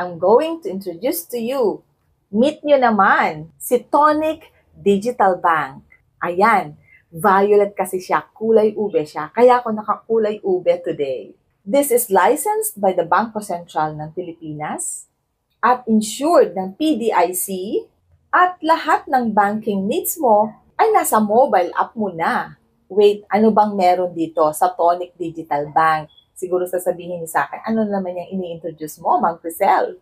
I'm going to introduce to you. Meet nyo naman si Tonic Digital Bank. Ayan, violet kasi siya, kulay ube siya, kaya ako nakakulay ube today. This is licensed by the Bangko Sentral ng Pilipinas at insured ng PDIC at lahat ng banking needs mo ay nasa mobile app mo na. Wait, ano bang meron dito sa Tonic Digital Bank? Siguro sasabihin niyo sa akin, ano naman yung ini-introduce mo, Ma'am Crisel?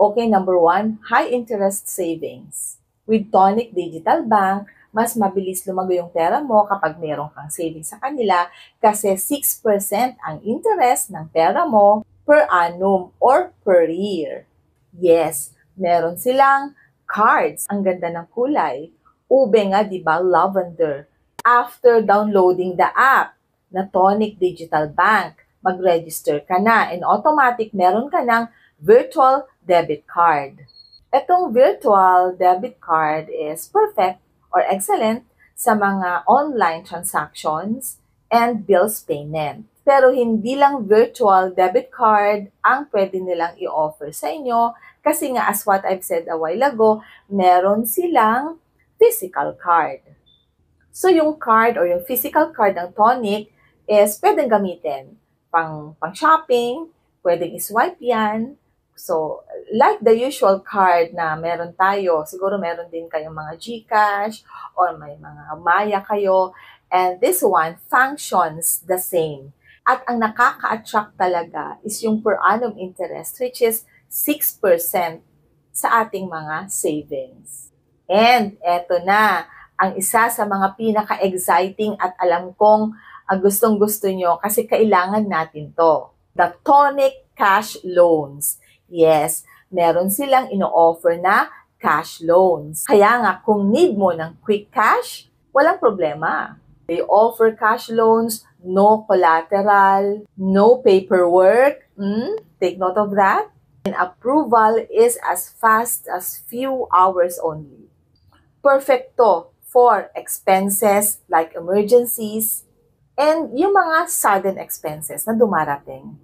Okay, number 1, high interest savings. With Tonic Digital Bank, mas mabilis lumago yung pera mo kapag meron kang savings sa kanila kasi 6% ang interest ng pera mo per annum or per year. Yes, meron silang cards. Ang ganda ng kulay. Ube nga, di ba? Lavender. After downloading the app na Tonic Digital Bank, mag-register ka na and automatic meron ka ng virtual debit card. Itong virtual debit card is perfect or excellent sa mga online transactions and bills payment. Pero hindi lang virtual debit card ang pwede nilang i-offer sa inyo kasi nga as what I've said a while ago, meron silang physical card. So yung card or yung physical card ng Tonic is pwedeng gamitin pang shopping, pwedeng i-swipe yan. So, like the usual card na meron tayo, siguro meron din kayong mga GCash or may mga Maya kayo. And this one functions the same. At ang nakaka-attract talaga is yung per annum interest, which is 6% sa ating mga savings. And eto na, ang isa sa mga pinaka-exciting at alam kong gustong-gusto nyo kasi kailangan natin to. The Tonic Cash Loans. Yes, meron silang ino-offer na cash loans. Kaya nga, kung need mo ng quick cash, walang problema. They offer cash loans, no collateral, no paperwork. Take note of that. And approval is as fast as few hours only. Perfecto for expenses like emergencies and yung mga sudden expenses na dumarating.